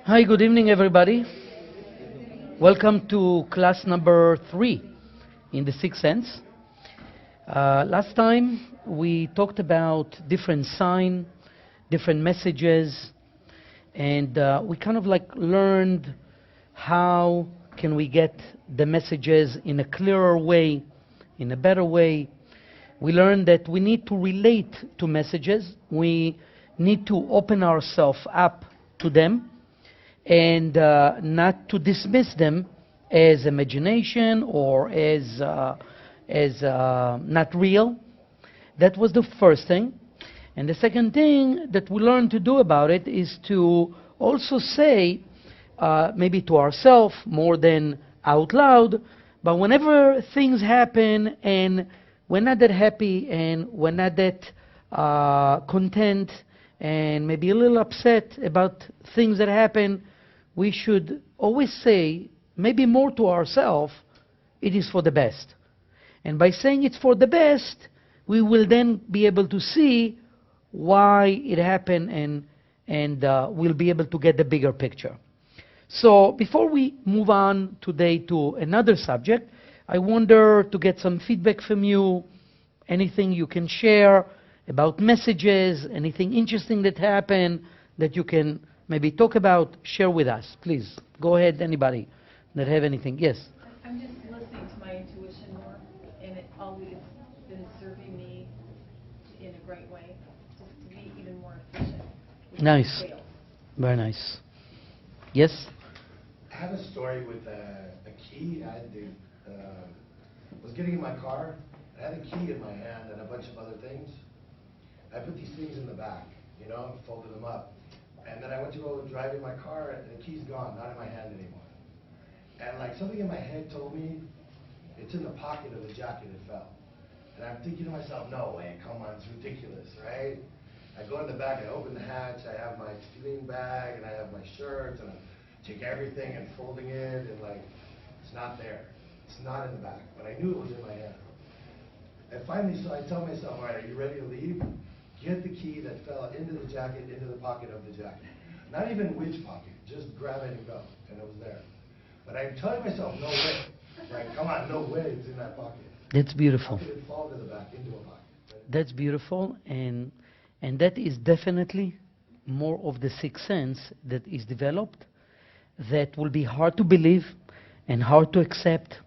Hi, good evening, everybody. Welcome to class number 3 in the Sixth Sense. Last time we talked about different signs, different messages, and we kind of like learned how can we get the messages in a clearer way, in a better way. We learned that we need to relate to messages. We need to open ourselves up to them and not to dismiss them as imagination or as not real. That was the first thing. And the second thing that we learned to do about it is to also say, maybe to ourselves more than out loud, but whenever things happen and we're not that happy and we're not that content and maybe a little upset about things that happen, we should always say, maybe more to ourselves, it is for the best. And by saying it's for the best, we will then be able to see why it happened and we'll be able to get the bigger picture. So before we move on today to another subject, I wonder to get some feedback from you, anything you can share about messages, anything interesting that happened that you can maybe talk about, share with us. Please, go ahead, anybody that have anything. Yes? I'm just listening to my intuition more, and it always been serving me in a great way, just to be even more efficient. Nice. Very nice. Yes? I have a story with a key. I was getting in my car. I had a key in my hand and a bunch of other things. I put these things in the back, folded them up. And then I went to go drive in my car, and the key's gone, not in my hand anymore. And like something in my head told me, it's in the pocket of the jacket, it fell. And I'm thinking to myself, no way, come on, it's ridiculous, right? I go in the back, I open the hatch, I have my sleeping bag, and I have my shirt, and I take everything and folding it, and like, it's not there. It's not in the back, but I knew it was in my hand. And finally, so I tell myself, all right, are you ready to leave? Get the key that fell into the jacket, into the pocket of the jacket. Not even which pocket, just grab it and go, and it was there. But I'm telling myself, no way. Like, come on, no way it's in that pocket. That's beautiful. How could it fall to the back, into a pocket? Right? That's beautiful, and that is definitely more of the sixth sense that is developed that will be hard to believe and hard to accept.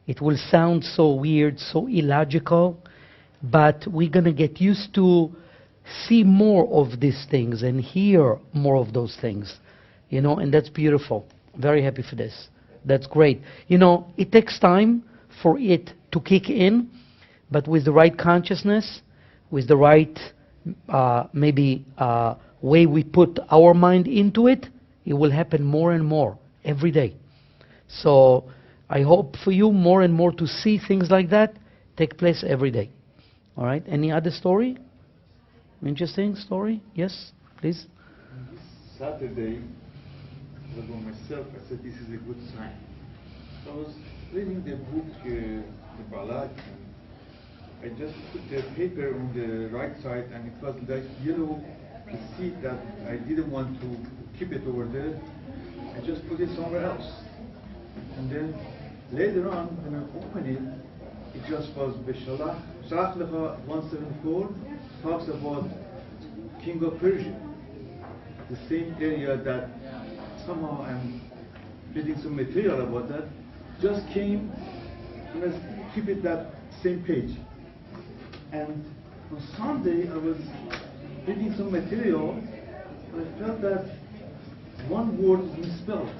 It will sound so weird, so illogical, but we're going to get used to see more of these things and hear more of those things, and that's beautiful. Very happy for this. That's great. It takes time for it to kick in, but with the right consciousness, with the right way we put our mind into it, it will happen more and more every day. So I hope for you more and more to see things like that take place every day. All right? Any other story? Interesting story? Yes, please. This Saturday, I was on myself, I said this is a good sign. So I was reading the book, the Balak, and I just put the paper on the right side, and it was like yellow receipt that I didn't want to keep it over there. I just put it somewhere else. And then later on, when I opened it, it just was Beshalach. Shalach Lecha 174 talks about King of Persia. The same area that somehow I'm reading some material about that, just came and I keep it that same page. And on Sunday I was reading some material and I felt that one word is misspelled.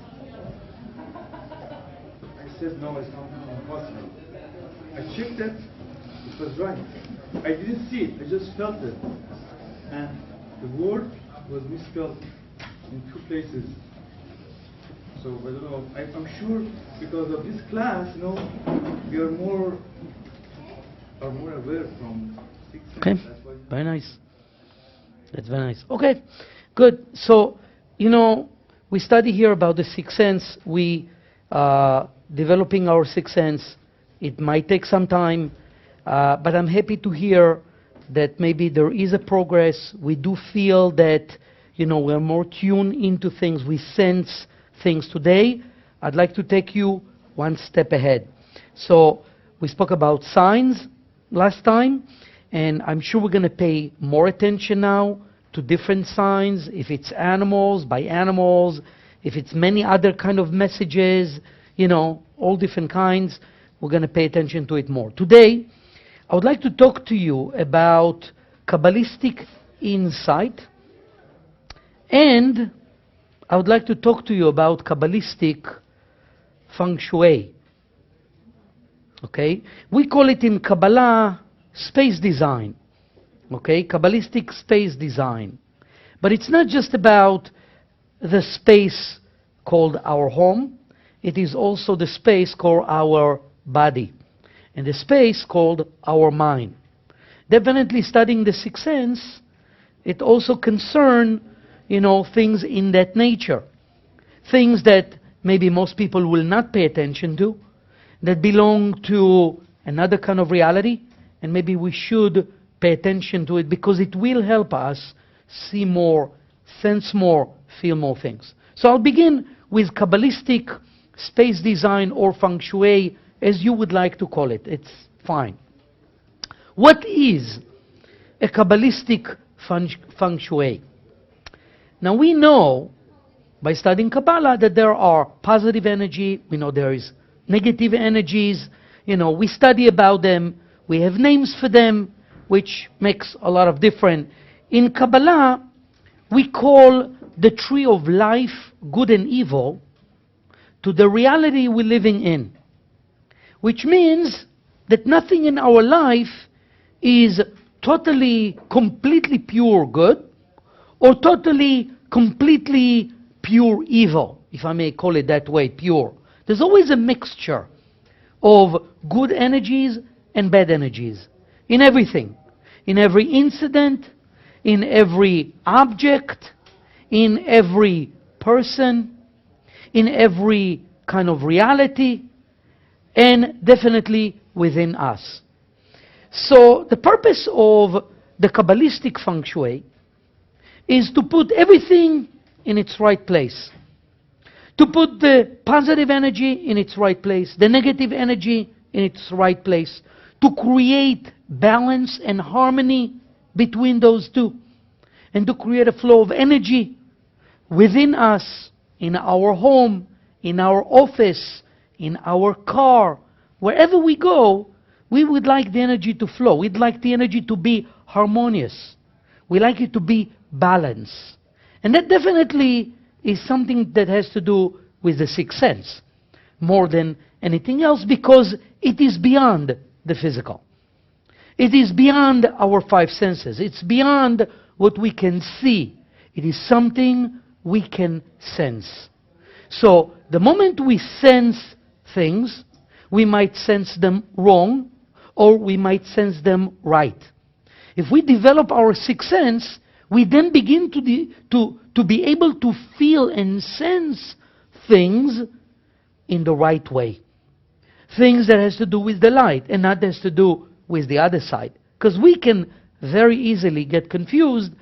I said, no, it's not impossible. I checked it, it was right. I didn't see it, I just felt it. And the word was misspelled in 2 places. So I don't know, I'm sure because of this class, we are more aware from sixth sense. Okay, very nice. That's very nice. Okay, good. So, we study here about the sixth sense. We developing our sixth sense. It might take some time, but I'm happy to hear that maybe there is a progress. We do feel that we're more tuned into things, we sense things. Today, I'd like to take you one step ahead. So we spoke about signs last time, and I'm sure we're going to pay more attention now to different signs, if it's animals, by animals, if it's many other kind of messages, all different kinds. We're going to pay attention to it more. Today, I would like to talk to you about Kabbalistic insight, and I would like to talk to you about Kabbalistic Feng Shui. Okay? We call it in Kabbalah space design. Okay? Kabbalistic space design. But it's not just about the space called our home. It is also the space called our body, and the space called our mind. Definitely studying the sixth sense, it also concerns, things in that nature. Things that maybe most people will not pay attention to, that belong to another kind of reality, and maybe we should pay attention to it because it will help us see more, sense more, feel more things. So I'll begin with Kabbalistic space design or Feng Shui, as you would like to call it. It's fine. What is a Kabbalistic Feng Shui? Now we know by studying Kabbalah that there are positive energy, we know there is negative energies, we study about them, we have names for them, which makes a lot of difference. In Kabbalah, we call the tree of life, good and evil, to the reality we're living in. Which means that nothing in our life is totally, completely pure good, or totally, completely pure evil, if I may call it that way, pure. There's always a mixture of good energies and bad energies in everything. In every incident, in every object, in every person, in every kind of reality, and definitely within us. So the purpose of the Kabbalistic Feng Shui is to put everything in its right place. To put the positive energy in its right place, the negative energy in its right place. To create balance and harmony between those two. And to create a flow of energy within us, in our home, in our office, in our car, wherever we go, we would like the energy to flow. We'd like the energy to be harmonious. We like it to be balanced. And that definitely is something that has to do with the sixth sense, more than anything else, because it is beyond the physical. It is beyond our five senses. It's beyond what we can see. It is something we can sense. So the moment we sense things, we might sense them wrong, or we might sense them right. If we develop our sixth sense, we then begin to be able to feel and sense things in the right way. Things that has to do with the light and not has to do with the other side. Because we can very easily get confused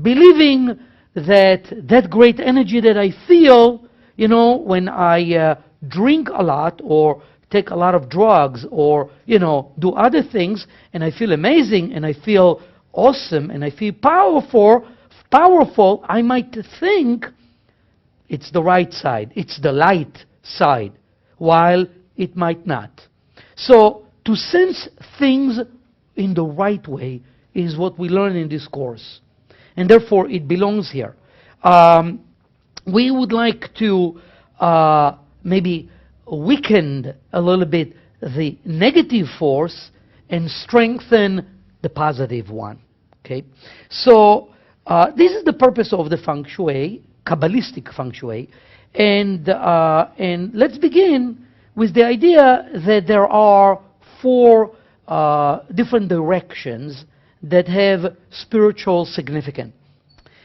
believing that that great energy that I feel, when I drink a lot or take a lot of drugs or, do other things, and I feel amazing and I feel awesome and I feel powerful, I might think it's the right side, it's the light side, while it might not. So to sense things in the right way is what we learn in this course. And therefore it belongs here. We would like to maybe weaken a little bit the negative force and strengthen the positive one. Okay, so this is the purpose of the Feng Shui, Kabbalistic Feng Shui, and let's begin with the idea that there are four different directions that have spiritual significance.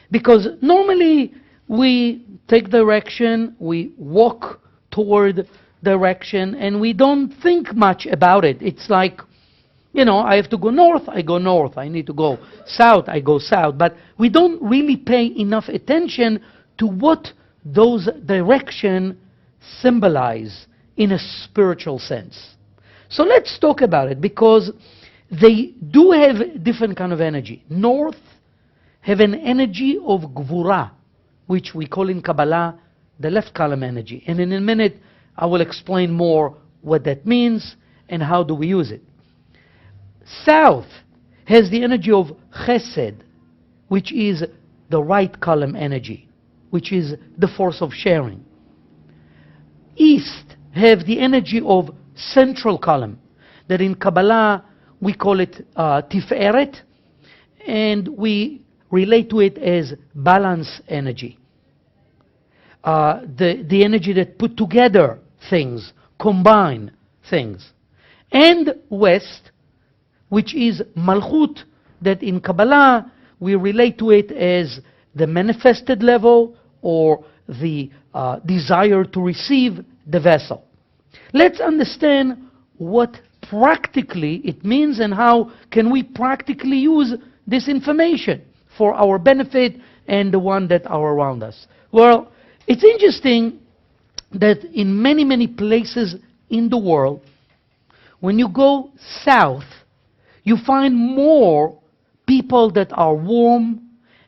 Because normally we take direction, we walk toward direction, and we don't think much about it. It's like, You know, I have to go north, I go north. I need to go south, I go south. But we don't really pay enough attention to what those directions symbolize in a spiritual sense. So let's talk about it, because they do have different kind of energy. North have an energy of gvura, which we call in Kabbalah the left column energy. And in a minute, I will explain more what that means and how do we use it. South has the energy of chesed, which is the right column energy, which is the force of sharing. East have the energy of central column, that in Kabbalah we call it tiferet, and we relate to it as balance energy. The energy that put together things, combine things. And West, which is Malchut, that in Kabbalah we relate to it as the manifested level or the desire to receive the vessel. Let's understand what practically it means and how can we practically use this information for our benefit and the one that are around us. Well, it's interesting that in many, many places in the world, when you go south, you find more people that are warm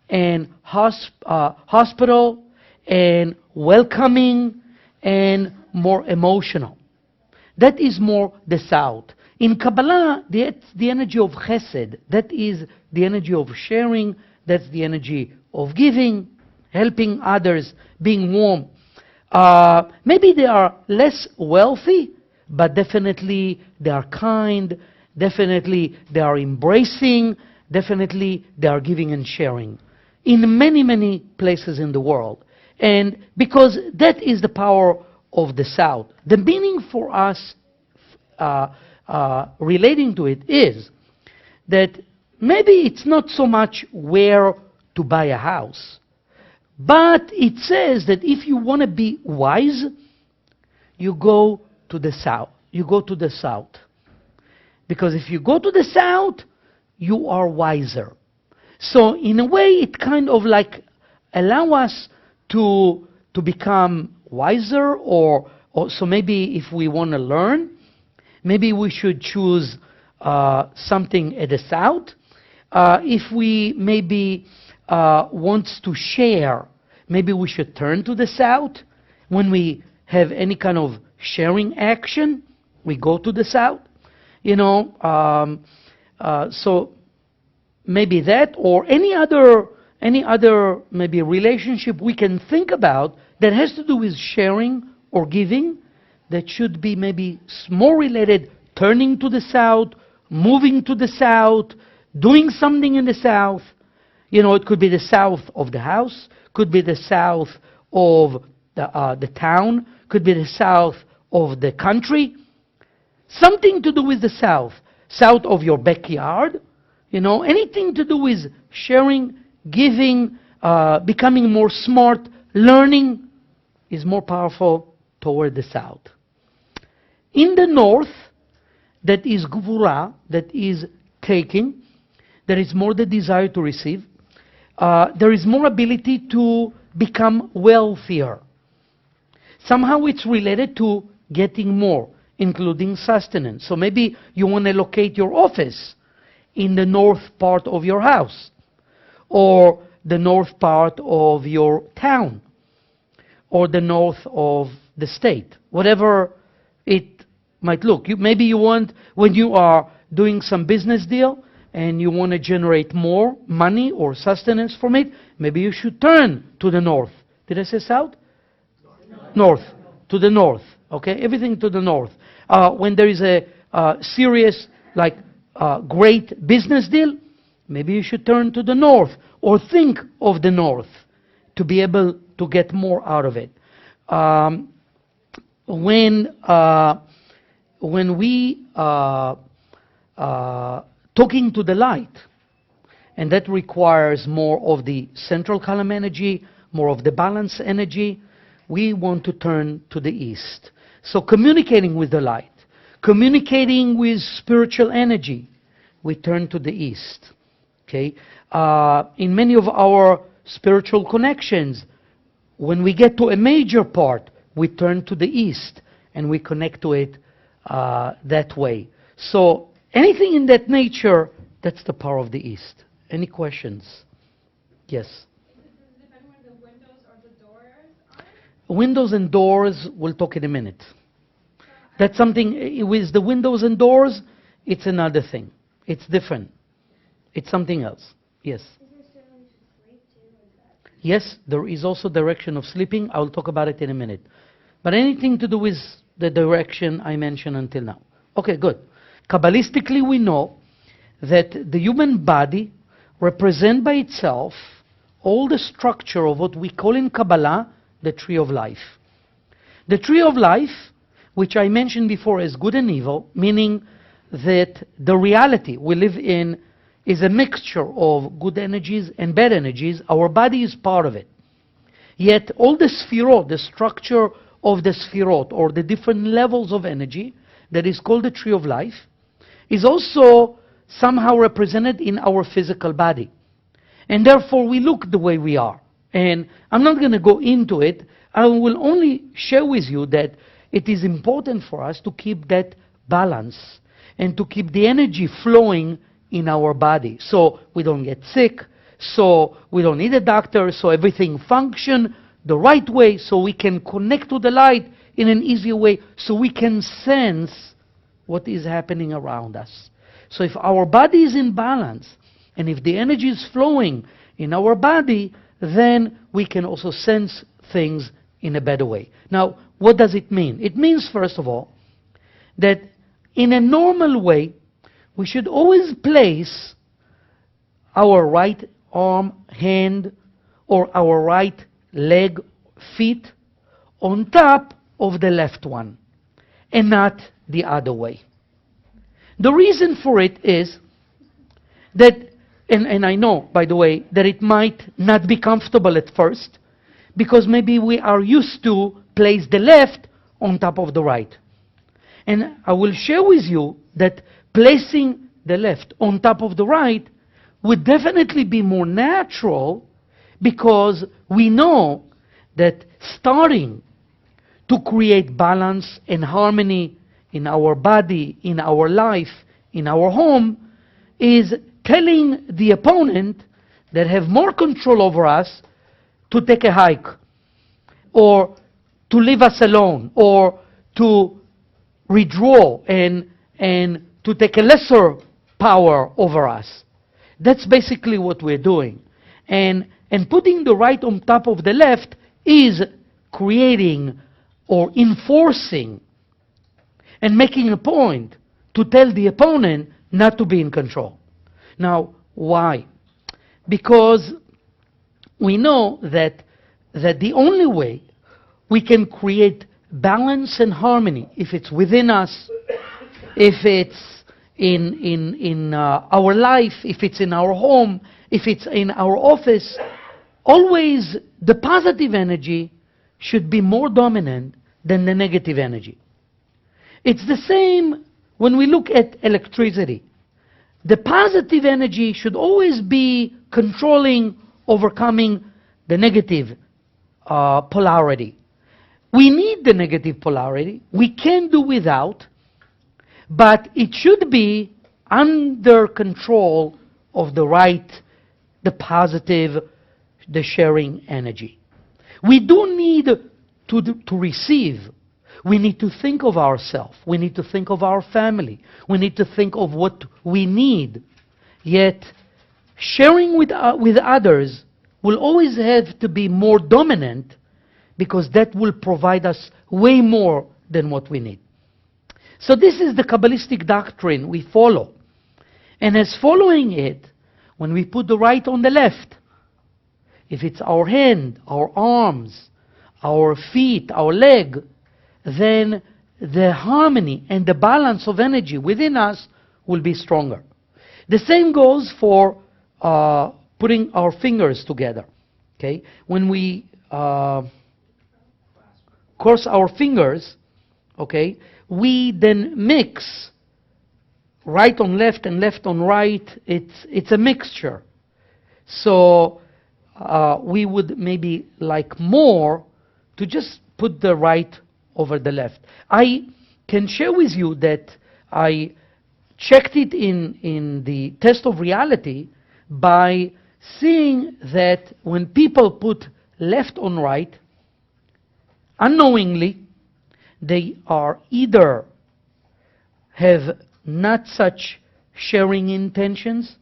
and hospitable and welcoming and more emotional. That is more the south. In Kabbalah, that's the energy of chesed. That is the energy of sharing. That's the energy of giving, helping others, being warm. Maybe they are less wealthy, but definitely they are kind. Definitely they are embracing. Definitely they are giving and sharing. In many, many places in the world. And because that is the power of the South. The meaning for us relating to it is that maybe it's not so much where to buy a house, but it says that if you want to be wise, you go to the South. You go to the South. Because if you go to the South, you are wiser. So in a way, it kind of like allow us to become wiser, or so maybe if we want to learn, maybe we should choose something at the South. If we maybe wants to share, maybe we should turn to the South. When we have any kind of sharing action, we go to the South. You know, so maybe that, or any other maybe relationship we can think about that has to do with sharing or giving, that should be maybe more related, turning to the South, moving to the South, doing something in the South. You know, it could be the South of the house, could be the South of the town, could be the South of the country. Something to do with the South. South of your backyard. You know, anything to do with sharing, giving, becoming more smart, learning is more powerful toward the South. In the North, that is Gvura, that is taking, there is more the desire to receive. There is more ability to become wealthier. Somehow it's related to getting more, including sustenance. So maybe you want to locate your office in the north part of your house, or the north part of your town, or the north of the state, whatever it might look. Maybe you want, when you are doing some business deal and you want to generate more money or sustenance from it, maybe you should turn to the north. Did I say south? North. To the north. Okay, everything to the north. When there is a serious, great business deal, maybe you should turn to the north, or think of the north to be able to get more out of it. When we talking to the light, and that requires more of the central column energy, more of the balance energy, we want to turn to the east. So communicating with the light, communicating with spiritual energy, we turn to the east. Okay? In many of our spiritual connections, when we get to a major part, we turn to the east and we connect to it that way. So anything in that nature, that's the power of the east. Any questions? Yes? Does it depend where the windows or the doors are? Windows and doors, we'll talk in a minute. That's something, with the windows and doors, it's another thing. It's different. It's something else. Yes? Is there certain to sleep too? Is that Yes, there is also direction of sleeping. I'll talk about it in a minute. But anything to do with the direction I mentioned until now. Okay, good. Kabbalistically, we know that the human body represents by itself all the structure of what we call in Kabbalah the tree of life. The tree of life, which I mentioned before as good and evil, meaning that the reality we live in is a mixture of good energies and bad energies. Our body is part of it. Yet all the sphirot, the structure of the sphirot, or the different levels of energy, that is called the tree of life, is also somehow represented in our physical body. And therefore we look the way we are. And I'm not going to go into it. I will only share with you that it is important for us to keep that balance and to keep the energy flowing in our body, so we don't get sick, so we don't need a doctor, so everything function the right way, so we can connect to the light in an easier way, so we can sense what is happening around us. So if our body is in balance, and if the energy is flowing in our body, then we can also sense things in a better way. Now, what does it mean? It means, first of all, that in a normal way, we should always place our right arm, hand, or our right leg, feet, on top of the left one, and not the other way. The reason for it is that, and I know, by the way, that it might not be comfortable at first, because maybe we are used to place the left on top of the right. And I will share with you that placing the left on top of the right would definitely be more natural, because we know that starting to create balance and harmony in our body, in our life, in our home, is telling the opponent that have more control over us to take a hike, or to leave us alone, or to withdraw and to take a lesser power over us. That's basically what we're doing. And putting the right on top of the left is creating or enforcing and making a point to tell the opponent not to be in control. Now, why? Because we know that the only way we can create balance and harmony, if it's within us, if it's in our life, if it's in our home, if it's in our office, always the positive energy should be more dominant than the negative energy. It's the same when we look at electricity. The positive energy should always be controlling, overcoming the negative polarity. We need the negative polarity. We can do without, but it should be under control of the right, the positive, the sharing energy. We do need to receive. We need to think of ourselves. We need to think of our family. We need to think of what we need. Yet, sharing with others will always have to be more dominant, because that will provide us way more than what we need. So this is the Kabbalistic doctrine we follow. And as following it, when we put the right on the left, if it's our hand, our arms, our feet, our leg, then the harmony and the balance of energy within us will be stronger. The same goes for putting our fingers together. Okay? When we cross our fingers, okay, we then mix right on left and left on right, it's a mixture. So we would maybe like more to just put the right over the left. I can share with you that I checked it in the test of reality by seeing that when people put left on right, unknowingly, they are either have not such sharing intentions,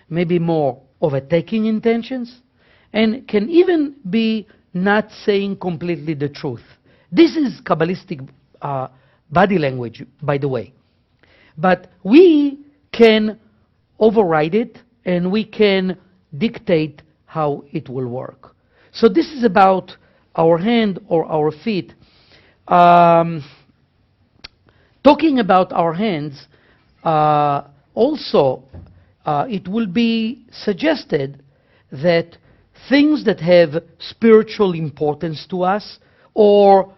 maybe more of a taking intentions, and can even be not saying completely the truth. This is Kabbalistic body language, by the way. But we can override it and we can dictate how it will work. So this is about our hand or our feet. Talking about our hands, also it will be suggested that things that have spiritual importance to us or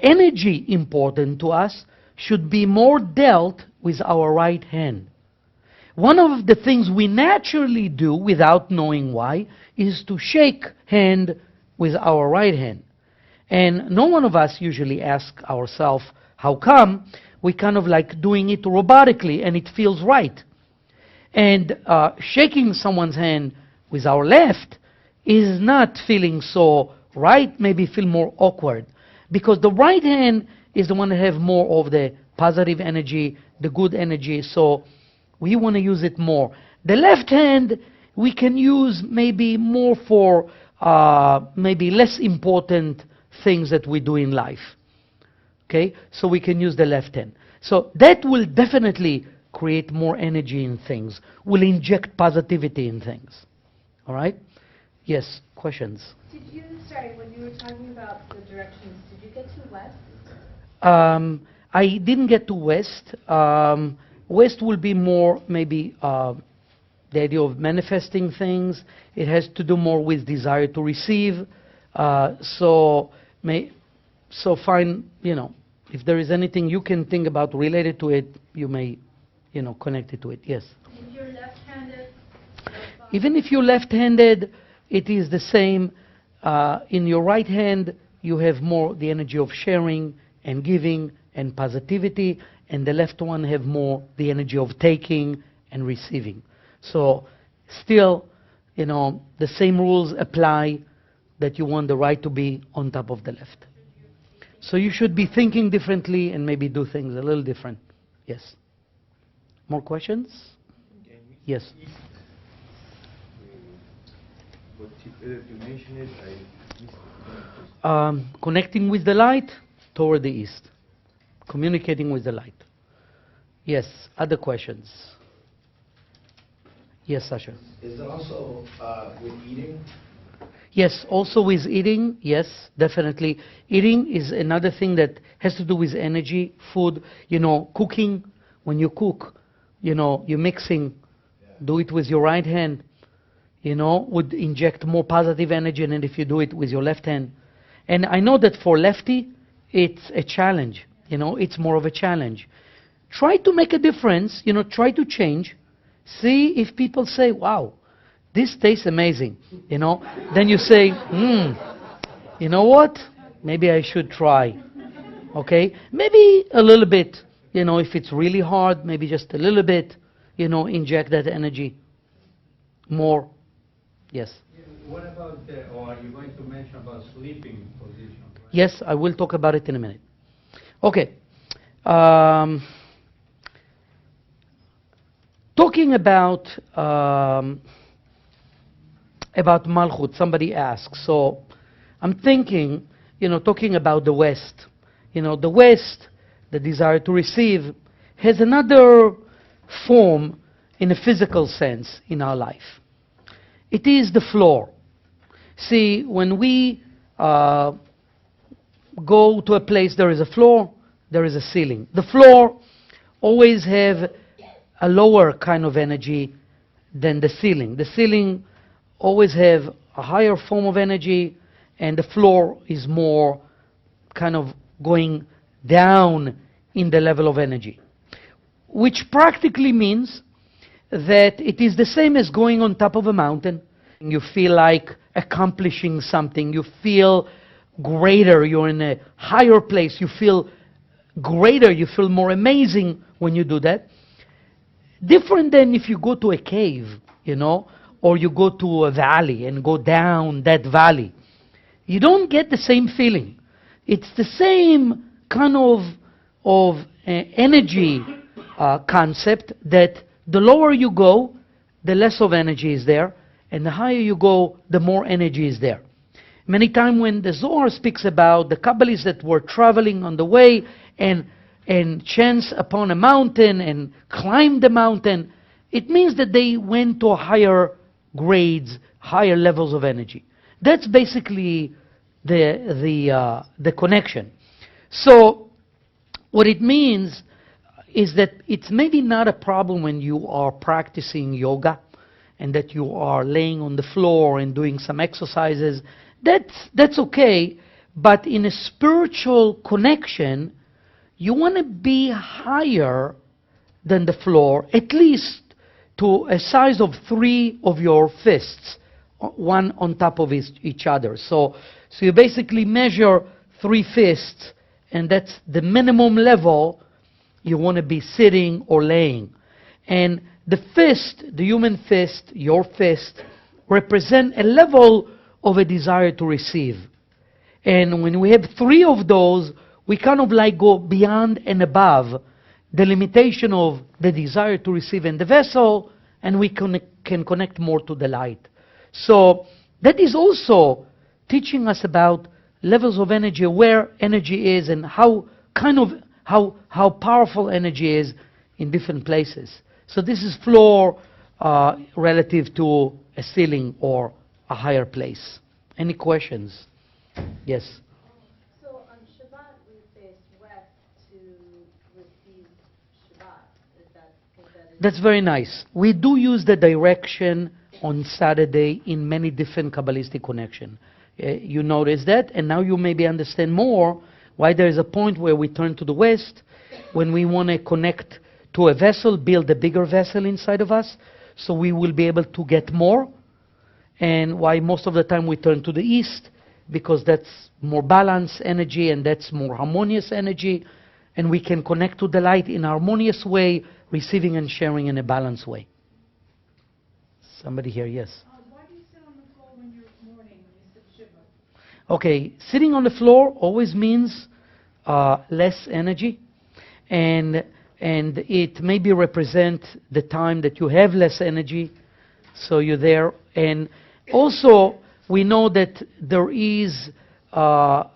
energy important to us should be more dealt with our right hand. One of the things we naturally do without knowing why is to shake hand with our right hand. And no one of us usually asks ourselves, how come? We kind of like doing it robotically and it feels right. And shaking someone's hand with our left is not feeling so right, maybe feel more awkward. Because the right hand is the one that have more of the positive energy, the good energy, so we want to use it more. The left hand we can use maybe more for maybe less important things that we do in life. Okay, so we can use the left hand. So that will definitely create more energy in things, will inject positivity in things. All right? Yes, questions? Did you, sorry, when you were talking about the directions, did you get to west? I didn't get to west. West will be more maybe the idea of manifesting things. It has to do more with desire to receive. So find, if there is anything you can think about related to it, you may, connect it to it. Yes? If you're left-handed, even if you're left-handed, it is the same. In your right hand, you have more the energy of sharing and giving and positivity, and the left one have more the energy of taking and receiving. So still, the same rules apply, that you want the right to be on top of the left. So you should be thinking differently and maybe do things a little different. Yes. More questions? Yes. But if you mention it, Connecting with the light toward the east. Communicating with the light. Yes. Other questions? Yes, Sasha. Is it also with eating? Yes, also with eating, yes, definitely. Eating is another thing that has to do with energy, food, cooking. When you cook, you're mixing, do it with your right hand, would inject more positive energy than if you do it with your left hand. And I know that for lefty, it's a challenge, it's more of a challenge. Try to make a difference, try to change. See if people say, wow, this tastes amazing, Then you say, you know what? Maybe I should try, okay? Maybe a little bit, if it's really hard, maybe just a little bit, inject that energy more. Yes? What about, or are you going to mention about sleeping position? Right? Yes, I will talk about it in a minute. Okay. Talking about Malchut, somebody asks. So I'm thinking, talking about the West. The West, the desire to receive, has another form in a physical sense in our life. It is the floor. See, when we go to a place, there is a floor, there is a ceiling. The floor always have a lower kind of energy than the ceiling. The ceiling always have a higher form of energy, and the floor is more kind of going down in the level of energy. which practically means that it is the same as going on top of a mountain. You feel like accomplishing something. You feel greater. You're in a higher place. You feel greater. You feel more amazing when you do that. Different than if you go to a cave, you know, or you go to a valley and go down that valley. You don't get the same feeling. It's the same kind of energy concept that the lower you go, the less of energy is there, and the higher you go, the more energy is there. Many times when the Zohar speaks about the Kabbalists that were traveling on the way and chance upon a mountain and climbed the mountain, it means that they went to higher grades, higher levels of energy. That's basically the connection. So what it means is that it's maybe not a problem when you are practicing yoga and that you are laying on the floor and doing some exercises. That's okay, but in a spiritual connection, you want to be higher than the floor, at least to a size of 3 of your fists, one on top of each other. So you basically measure 3 fists, and that's the minimum level you want to be sitting or laying. And the fist, the human fist, your fist, represent a level of a desire to receive. And when we have 3 of those, we kind of like go beyond and above the limitation of the desire to receive in the vessel, and we can connect more to the light. So that is also teaching us about levels of energy, where energy is, and how powerful energy is in different places. So this is floor relative to a ceiling or a higher place. Any questions? Yes. So on Shabbat we face west to receive Shabbat. That's very nice. We do use the direction on Saturday in many different Kabbalistic connections. You notice that, and now you maybe understand more why there is a point where we turn to the west when we want to connect to a vessel, build a bigger vessel inside of us, so we will be able to get more, and why most of the time we turn to the east, because that's more balanced energy and that's more harmonious energy, and we can connect to the light in a harmonious way, receiving and sharing in a balanced way. Somebody here, yes? Why do you sit on the floor when you're mourning, when you sit Shiva? Okay, sitting on the floor always means less energy, and it maybe represent the time that you have less energy, so you're there. And also, we know that there is a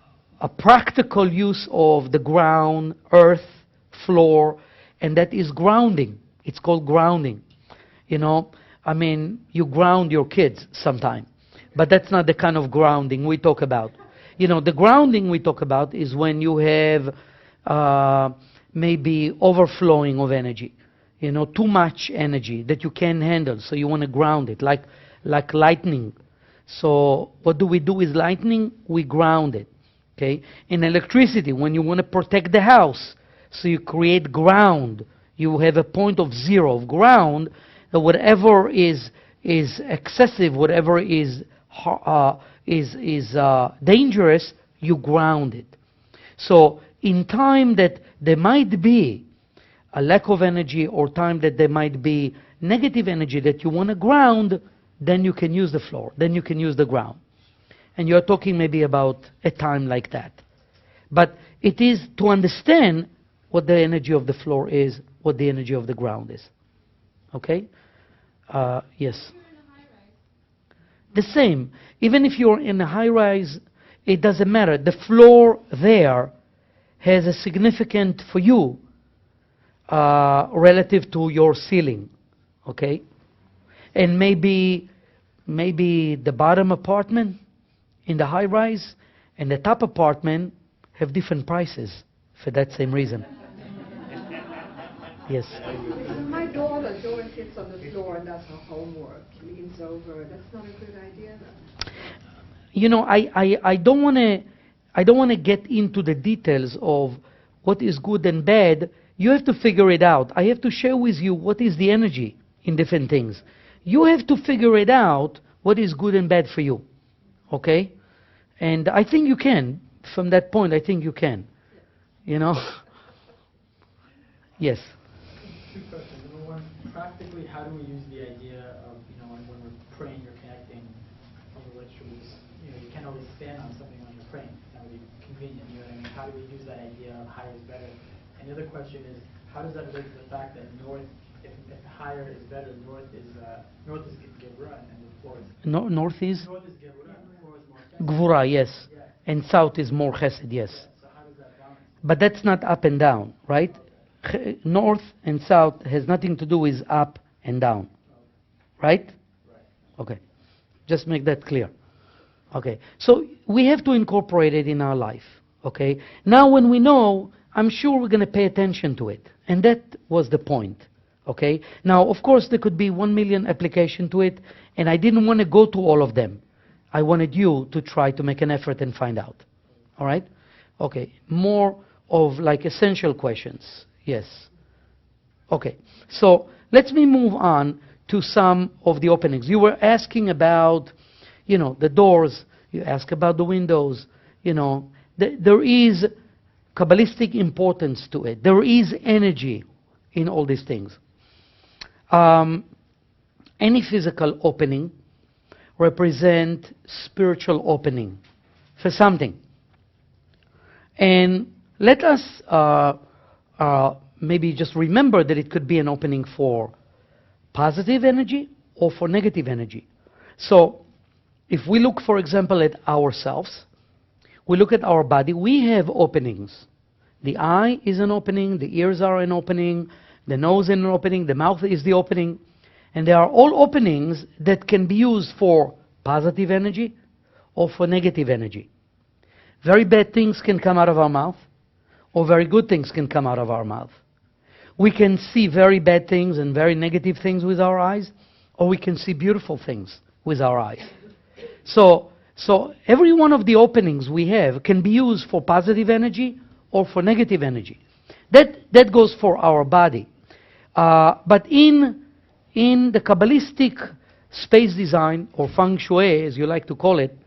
practical use of the ground, earth, floor, and that is grounding. It's called grounding. You know, I mean, you ground your kids sometime, but that's not the kind of grounding we talk about. You know, the grounding we talk about is when you have maybe overflowing of energy, you know, too much energy that you can't handle, so you want to ground it, like lightning. So what do we do with lightning? We ground it, okay? In electricity, when you want to protect the house, so you create ground. You have a point of zero of ground, that whatever is excessive, whatever is dangerous, you ground it. So in time that there might be a lack of energy, or time that there might be negative energy that you want to ground, then you can use the floor, then you can use the ground. And you're talking maybe about a time like that. But it is to understand what the energy of the floor is, what the energy of the ground is. Okay? Yes? The same. Even if you're in a high-rise, it doesn't matter. The floor there has a significant for you relative to your ceiling. Okay? And maybe the bottom apartment in the high-rise and the top apartment have different prices for that same reason. Yes. My daughter always sits on the floor and does her homework, leans over. That's not a good idea. You know, I don't want to get into the details of what is good and bad you have to figure it out. I have to share with you what is the energy in different things. You have to figure it out what is good and bad for you. Okay? And I think you can. From that point, I think you can. You know? Yes. Two questions. Number one, practically, how do we use the idea of, when we're praying, you're connecting which was, you can't always stand on something when you're praying. That would be convenient, you know what I mean? How do we use that idea of higher is better? And the other question is, how does that relate to the fact that north, if higher is better, north is Gevurah and the floor is... North is? North is Gevurah and the floor is more chesed. Gvura, yes. Yeah. And south is more chesed, yes. Yeah. So how does that balance? But that's not up and down, right? North and south has nothing to do with up and down. Right? Okay. Just make that clear. Okay. So we have to incorporate it in our life. Okay. Now when we know, I'm sure we're going to pay attention to it. And that was the point. Okay. Now, of course, there could be 1 million applications to it. And I didn't want to go to all of them. I wanted you to try to make an effort and find out. All right? Okay. More of like essential questions. Yes. Okay. So let me move on to some of the openings. You were asking about, the doors. You asked about the windows. There is Kabbalistic importance to it. There is energy in all these things. Any physical opening represent spiritual opening for something. And let us maybe just remember that it could be an opening for positive energy or for negative energy. So if we look, for example, at ourselves, we look at our body, we have openings. The eye is an opening, the ears are an opening, the nose is an opening, the mouth is the opening. And they are all openings that can be used for positive energy or for negative energy. Very bad things can come out of our mouth, or very good things can come out of our mouth. We can see very bad things and very negative things with our eyes, or we can see beautiful things with our eyes. So every one of the openings we have can be used for positive energy or for negative energy. That goes for our body. But in the Kabbalistic space design, or Feng Shui, as you like to call it,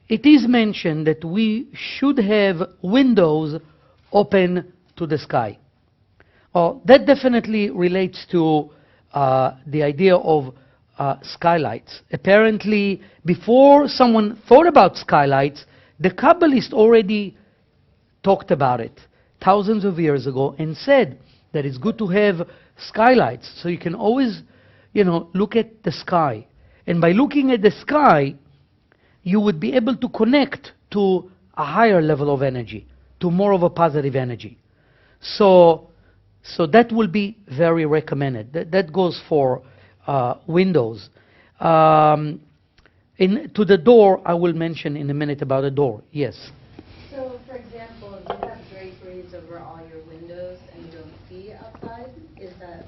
it is mentioned that we should have windows open to the sky. That definitely relates to the idea of skylights. Apparently, before someone thought about skylights, the Kabbalists already talked about it thousands of years ago and said that it's good to have skylights so you can always, look at the sky. And by looking at the sky, you would be able to connect to a higher level of energy, to more of a positive energy. So that will be very recommended. That goes for windows. To the door, I will mention in a minute about the door. Yes? So, for example, if you have draperies over all your windows and you don't see outside, is that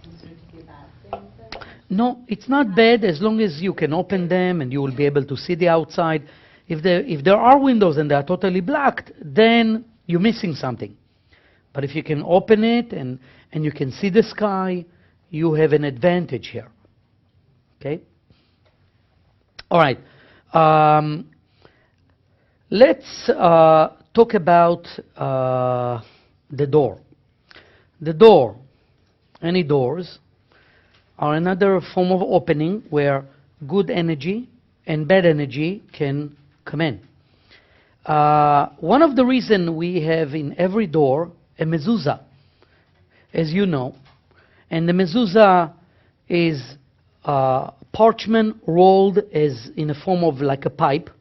considered to be a bad thing then? No, it's not bad as long as you can open them and you will be able to see the outside. If there are windows and they are totally blocked, then you're missing something. But if you can open it and you can see the sky, you have an advantage here. Okay? All right. Let's talk about the door. The door, any doors, are another form of opening where good energy and bad energy can come in. One of the reasons we have in every door a Mezuzah, as you know, and the Mezuzah is parchment rolled as in a form of like a pipe,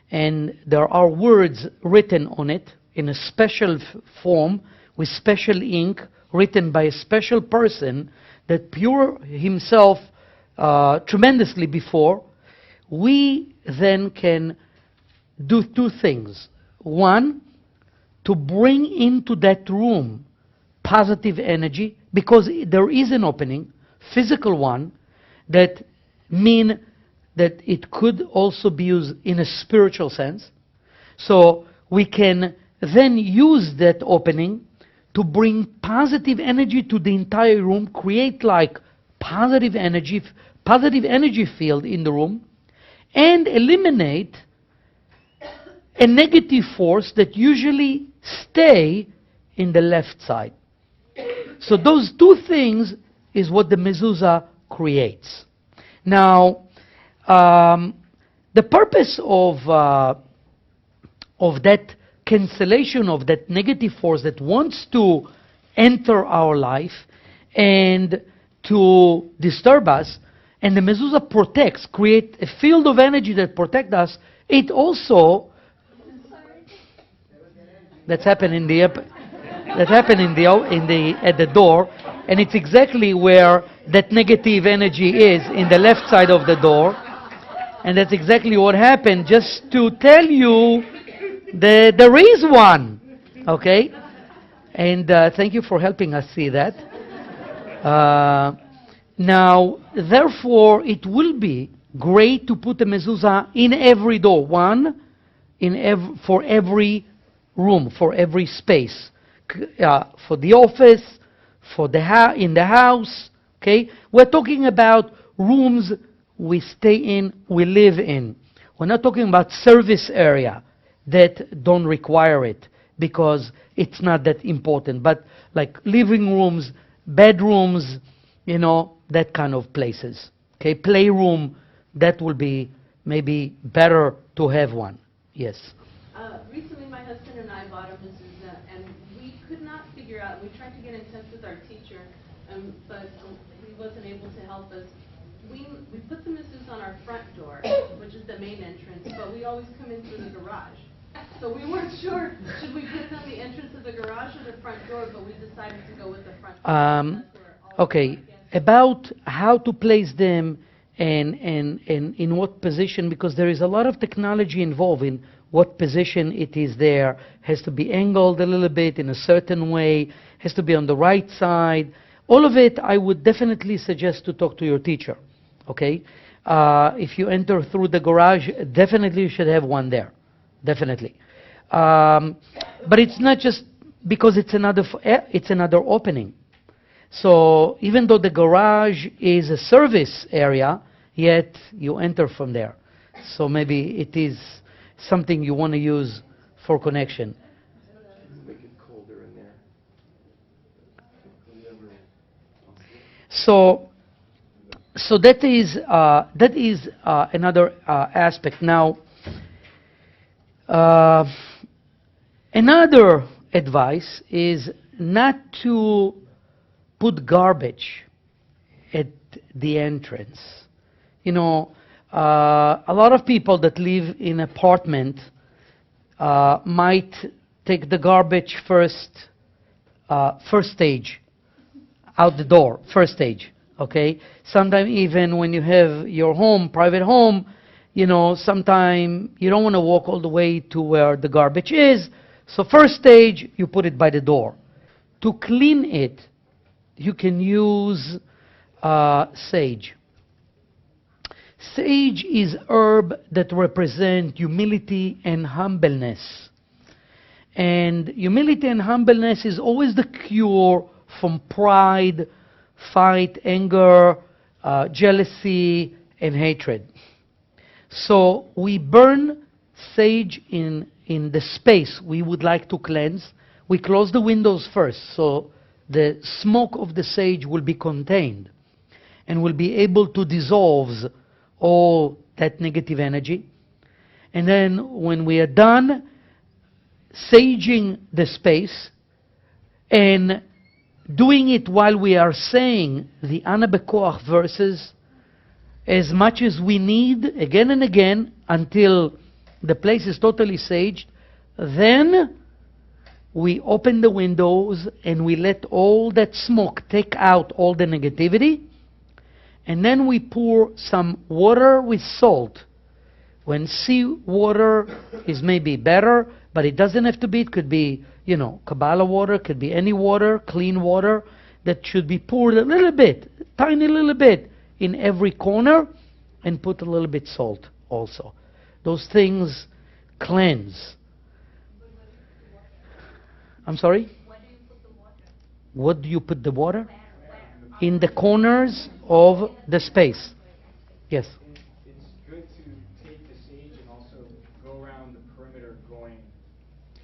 and there are words written on it in a special form with special ink written by a special person that pure himself tremendously before. We then can do two things. One, to bring into that room positive energy, because there is an opening, physical one, that mean that it could also be used in a spiritual sense. So we can then use that opening to bring positive energy to the entire room, create like positive energy field in the room, and eliminate a negative force that usually stay in the left side. So those two things is what the Mezuzah creates. Now, the purpose of that cancellation of that negative force that wants to enter our life and to disturb us, and the Mezuzah protects, create a field of energy that protects us. It also at the door, and it's exactly where that negative energy is, in the left side of the door, and that's exactly what happened. Just to tell you, there is one, okay? And thank you for helping us see that. Now, therefore, it will be great to put a mezuzah in every door, one for every room, for every space, for the office, in the house. Okay, we're talking about rooms we stay in, we live in. We're not talking about service area that don't require it because it's not that important. But like living rooms, bedrooms, that kind of places. Okay, playroom, that will be maybe better to have one. Yes. Recently, my husband and I bought a Mezuzah, and we could not figure out. We tried to get in touch with our teacher, but he wasn't able to help us. We put the Mezuzah on our front door, which is the main entrance, but we always come in through the garage. So we weren't sure, should we put it on the entrance of the garage or the front door, but we decided to go with the front door. Okay, about how to place them and in what position, because there is a lot of technology involved in what position it is there. Has to be angled a little bit in a certain way, has to be on the right side. All of it, I would definitely suggest to talk to your teacher, okay? If you enter through the garage, definitely you should have one there, definitely. But it's not just because it's another opening. So even though the garage is a service area, yet you enter from there. So maybe it is something you want to use for connection. Make it colder in there. So that is another aspect. Now, another advice is not to put garbage at the entrance. A lot of people that live in apartment might take the garbage first stage, out the door, first stage, okay? Sometimes even when you have your home, private home, sometimes you don't want to walk all the way to where the garbage is, so first stage, you put it by the door. To clean it, you can use sage. Sage is herb that represent humility and humbleness. And humility and humbleness is always the cure from pride, fight, anger, jealousy, and hatred. So we burn sage in the space we would like to cleanse. We close the windows first, so the smoke of the sage will be contained and will be able to dissolve all that negative energy. And then when we are done saging the space and doing it while we are saying the Ana Bekoach verses as much as we need, again and again, until the place is totally saged, then we open the windows and we let all that smoke take out all the negativity. And then we pour some water with salt. When seawater is maybe better, but it doesn't have to be. It could be, Kabbalah water, could be any water, clean water, that should be poured a little bit, tiny little bit, in every corner, and put a little bit salt also. Those things cleanse. I'm sorry? What do you put the water? In the corners of the space. Yes. It's good to take the sage and also go around the perimeter going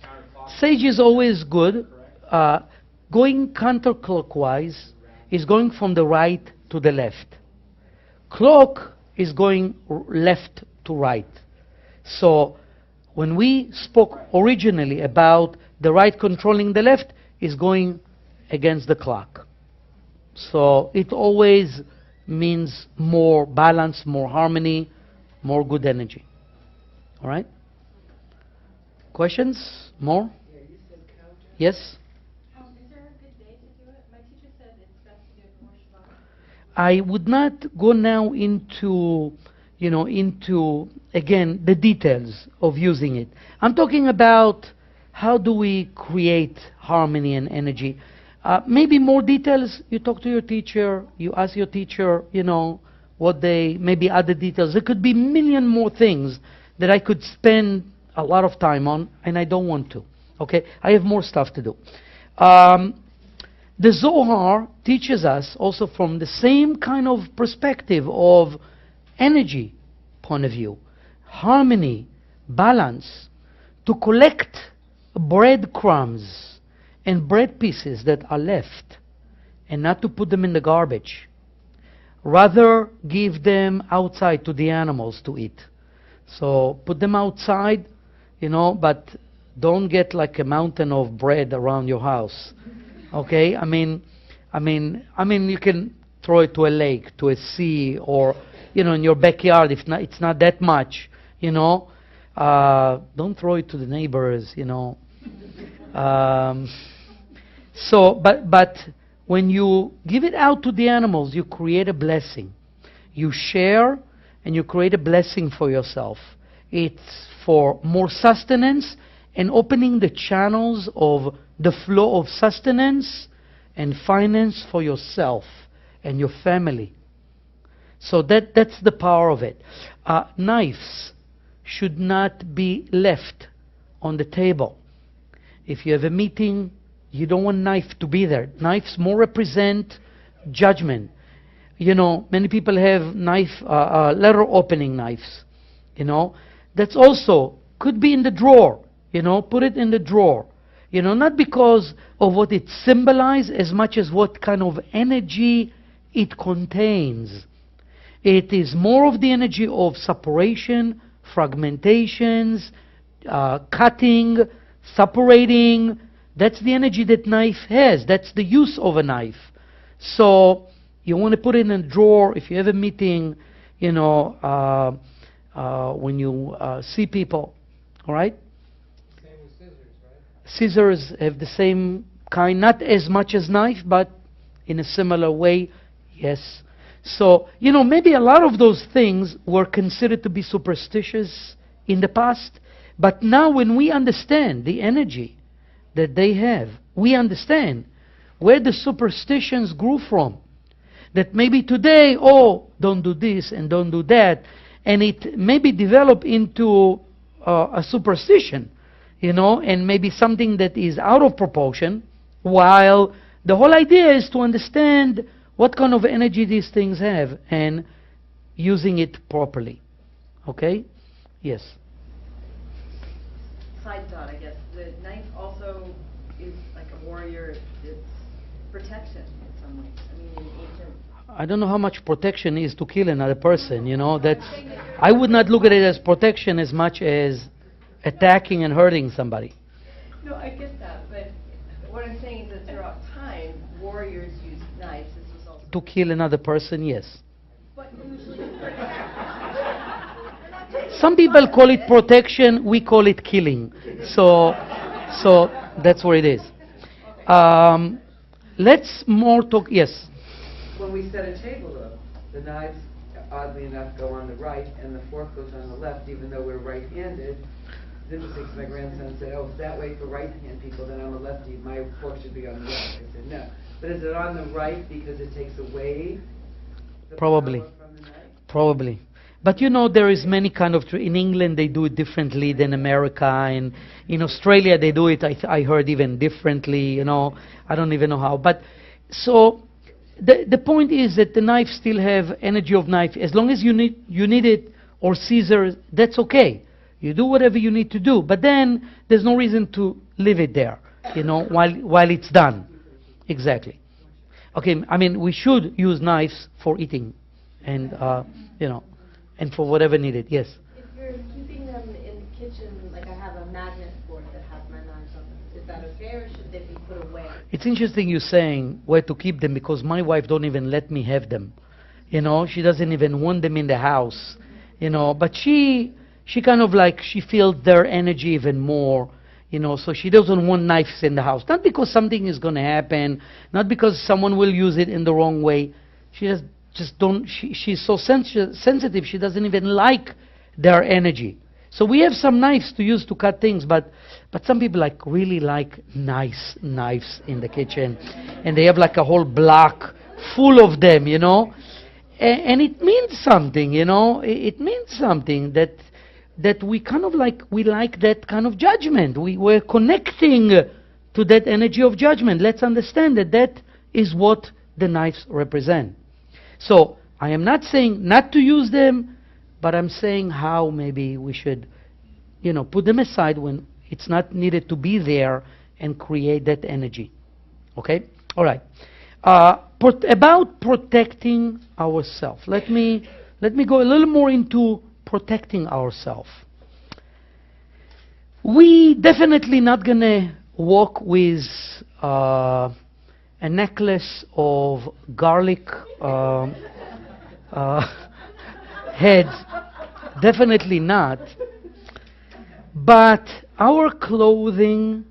counterclockwise. Sage is always good. Going counterclockwise is going from the right to the left. Clock is going left to right. So when we spoke originally about the right controlling the left, is going against the clock. So it always means more balance, more harmony, more good energy. All right? Questions? More? Yes? Is there a good day to do it? My teacher said it's best to do it before Shabbat. I would not go now into again the details of using it. I'm talking about how do we create harmony and energy. Maybe more details, you talk to your teacher, you ask your teacher, what maybe other details. There could be a million more things that I could spend a lot of time on, and I don't want to. Okay? I have more stuff to do. The Zohar teaches us also from the same kind of perspective of energy point of view, harmony, balance, to collect breadcrumbs and bread pieces that are left and not to put them in the garbage. Rather give them outside to the animals to eat. So put them outside, but don't get like a mountain of bread around your house. Okay? I mean, you can throw it to a lake, to a sea, or in your backyard. If not, it's not that much. Don't throw it to the neighbors. But when you give it out to the animals, you create a blessing. You share, and you create a blessing for yourself. It's for more sustenance and opening the channels of the flow of sustenance and finance for yourself and your family. So that's the power of it. Knives should not be left on the table. If you have a meeting, you don't want knife to be there. Knives more represent judgment. Many people have letter opening knives. That's also could be in the drawer. Put it in the drawer. Not because of what it symbolizes as much as what kind of energy it contains. It is more of the energy of separation, fragmentations, cutting, separating. That's the energy that knife has. That's the use of a knife. So you want to put it in a drawer if you have a meeting, when you see people. All right? Same with scissors, right? Scissors have the same kind, not as much as knife, but in a similar way, yes. So, maybe a lot of those things were considered to be superstitious in the past, but now when we understand the energy that they have, we understand where the superstitions grew from. That maybe today, don't do this and don't do that, and it maybe develop into a superstition, and maybe something that is out of proportion, while the whole idea is to understand what kind of energy these things have and using it properly. Okay? Yes. Side thought, I guess. The knife also is like a warrior. It's protection in some ways. In ancient. I don't know how much protection is to kill another person. That's. I would not look at it as protection as much as attacking and hurting somebody. No, I get that, but what I'm saying is that throughout time, warriors used knives. This was also To kill another person, yes. But usually. Some people call it protection, we call it killing. So that's what it is. Let's more talk, yes. When we set a table up, the knives, oddly enough, go on the right and the fork goes on the left, even though we're right-handed. This is because my grandson said, it's that way for right-hand people, then I'm a lefty, my fork should be on the left. I said, no. But is it on the right because it takes away the Probably. power from the knife? Probably. But you know, there is many kind of, in England they do it differently than America, and in Australia they do it, I heard, even differently, you know. I don't even know how. But so the point is that the knife still have energy of knife. As long as you need it, or scissors, that's okay. You do whatever you need to do. But then there's no reason to leave it there, you know, while it's done. Exactly. Okay, I mean, we should use knives for eating, and you know, and for whatever needed. Yes. If you're keeping them in the kitchen, like I have a magnet board that has my knives on them, is that okay, or should they be put away? It's interesting you saying where to keep them, because my wife don't even let me have them. You know, she doesn't even want them in the house. You know, but she kind of like, she feels their energy even more. You know, so she doesn't want knives in the house. Not because something is going to happen, not because someone will use it in the wrong way. She just don't. She's so sensitive. She doesn't even like their energy. So we have some knives to use to cut things, but some people like really like nice knives in the kitchen, and they have like a whole block full of them. You know, and it means something. You know, it means something that we kind of like, we like that kind of judgment. We're connecting to that energy of judgment. Let's understand that is what the knives represent. So I am not saying not to use them, but I'm saying how maybe we should, you know, put them aside when it's not needed to be there and create that energy. Okay? All right. About protecting ourselves. Let me go a little more into protecting ourselves. We definitely not gonna walk with a necklace of garlic heads. Definitely not. But our clothing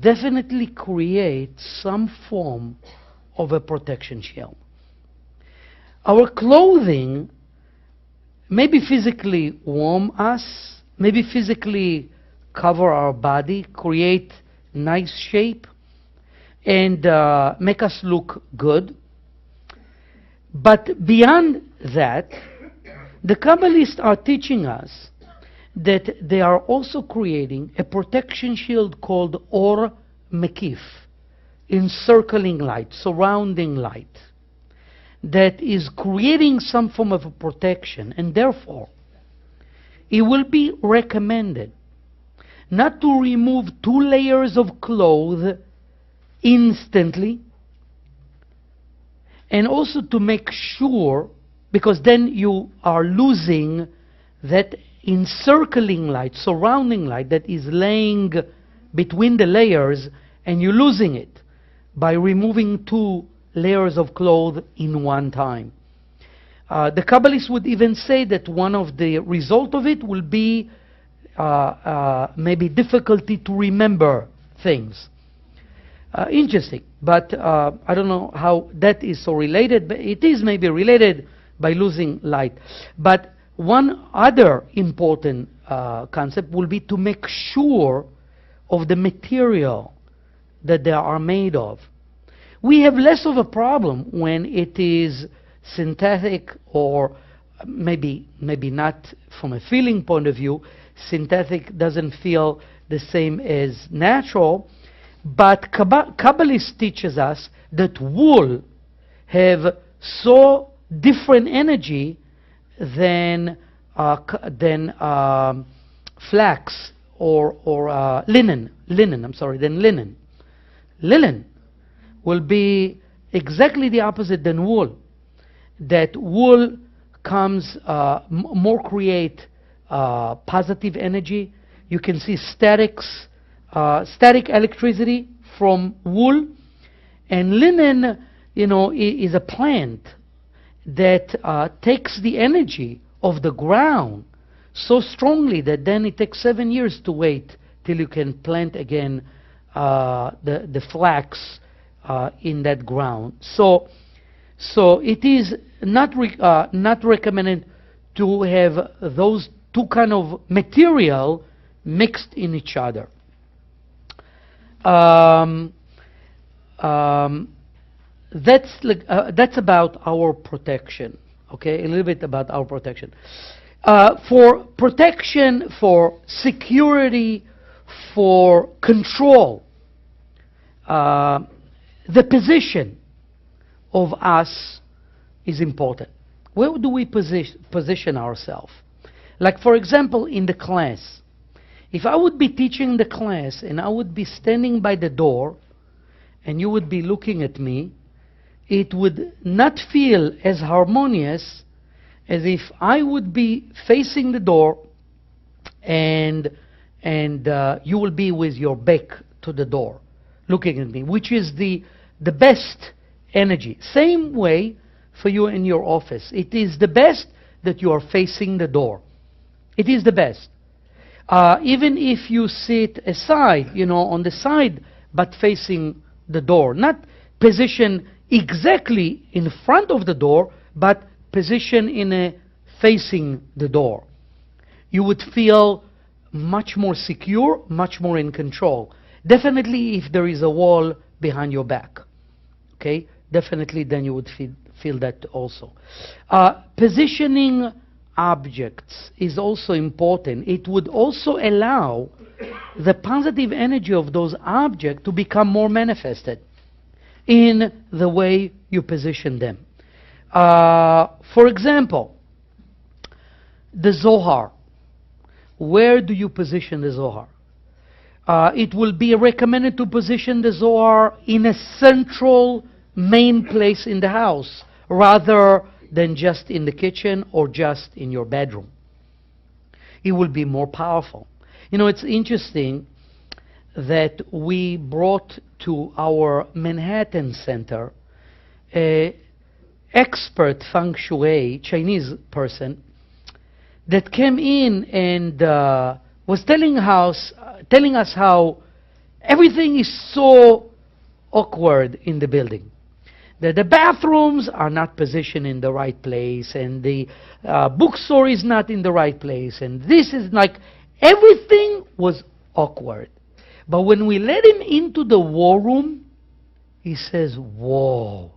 definitely creates some form of a protection shield. Our clothing maybe physically warm us, maybe physically cover our body, create nice shape, and make us look good. But beyond that, the Kabbalists are teaching us that they are also creating a protection shield called Or Mekif, encircling light, surrounding light, that is creating some form of a protection, and therefore it will be recommended not to remove 2 layers of clothes instantly, and also to make sure, because then you are losing that encircling light, surrounding light that is laying between the layers, and you're losing it by removing 2 layers of clothes in one time. The Kabbalists would even say that one of the result of it will be maybe difficulty to remember things. Interesting, but I don't know how that is so related, but it is maybe related by losing light. But one other important concept will be to make sure of the material that they are made of. We have less of a problem when it is synthetic, or maybe not from a feeling point of view. Synthetic doesn't feel the same as natural, but Kabbalist teaches us that wool have so different energy than flax or linen. Than linen. Linen will be exactly the opposite than wool. That wool comes more create positive energy. You can see static electricity from wool, and linen, you know, is a plant that takes the energy of the ground so strongly that then it takes 7 years to wait till you can plant again the flax in that ground. So it is not recommended to have those 2 kind of material mixed in each other. That's about our protection. Okay, a little bit about our protection. For protection, for security, for control, the position of us is important. Where do we position ourselves? Like, for example, in the class. If I would be teaching the class and I would be standing by the door and you would be looking at me, it would not feel as harmonious as if I would be facing the door and you will be with your back to the door, looking at me, which is the best energy. Same way for you in your office. It is the best that you are facing the door. It is the best. Even if you sit aside, on the side, but facing the door. Not position exactly in front of the door, but position facing the door. You would feel much more secure, much more in control. Definitely if there is a wall behind your back. Okay? Definitely then you would feel that also. Positioning objects is also important. It would also allow the positive energy of those objects to become more manifested in the way you position them. For example, the Zohar. Where do you position the Zohar? It will be recommended to position the Zohar in a central main place in the house rather than just in the kitchen or just in your bedroom. It will be more powerful. It's interesting that we brought to our Manhattan Center an expert Feng Shui, Chinese person, that came in and was telling us how everything is so awkward in the building. That the bathrooms are not positioned in the right place, and the bookstore is not in the right place, and this is like, everything was awkward. But when we let him into the war room, he says, whoa.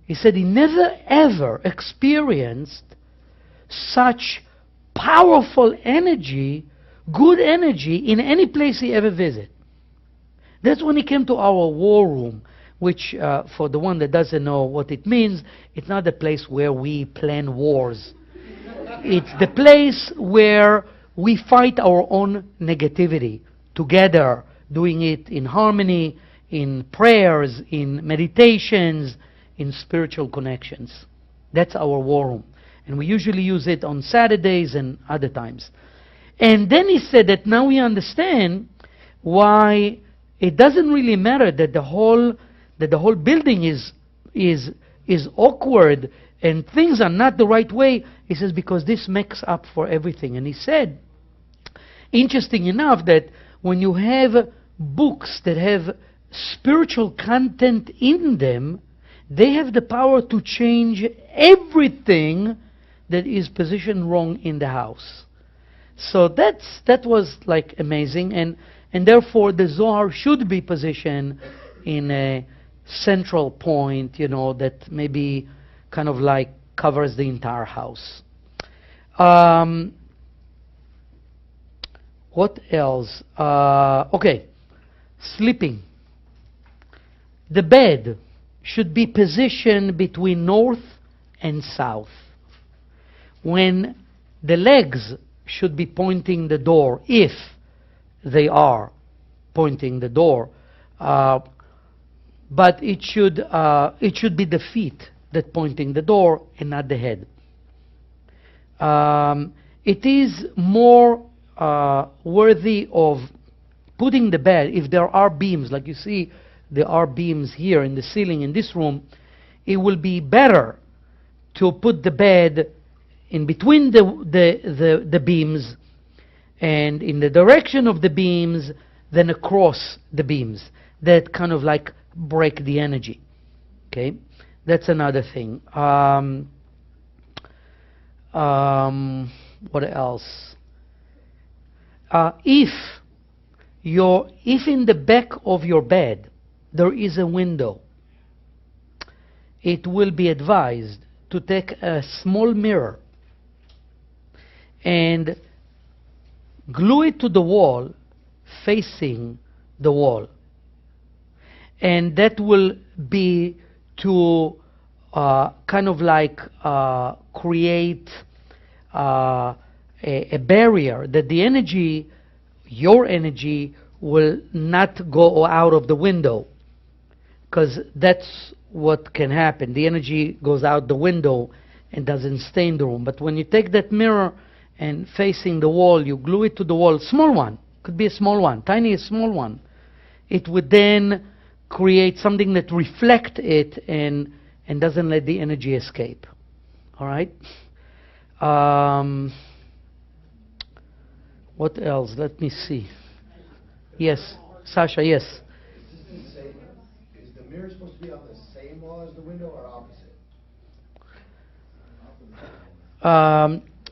He said he never ever experienced such powerful energy, good energy, in any place he ever visited. That's when he came to our war room, which, for the one that doesn't know what it means, it's not the place where we plan wars. It's the place where we fight our own negativity together, doing it in harmony, in prayers, in meditations, in spiritual connections. That's our war room. And we usually use it on Saturdays and other times. And then he said that now we understand why it doesn't really matter that the whole building is awkward and things are not the right way. He says, because this makes up for everything. And he said, interesting enough, that when you have books that have spiritual content in them, they have the power to change everything that is positioned wrong in the house. So that was like amazing, and therefore the Zohar should be positioned in a central point, that maybe kind of like covers the entire house. What else? Okay, sleeping. The bed should be positioned between north and south. When the legs should be pointing the door, if they are pointing the door, but it should be the feet that pointing the door and not the head. It is more worthy of putting the bed, if there are beams, like you see there are beams here in the ceiling in this room, it will be better to put the bed in between the beams and in the direction of the beams than across the beams. That kind of like break the energy. Okay, that's another thing. What else? If in the back of your bed there is a window, it will be advised to take a small mirror and glue it to the wall, facing the wall. And that will be to kind of like create a barrier that the energy, your energy, will not go out of the window, because that's what can happen. The energy goes out the window and doesn't stay in the room. But when you take that mirror and facing the wall, you glue it to the wall, small one, could be a small one, tiny, a small one, it would then create something that reflects it and doesn't let the energy escape. All right? What else? Let me see. Yes, Sasha, yes. Is the mirror supposed to be on the same wall as the window or opposite?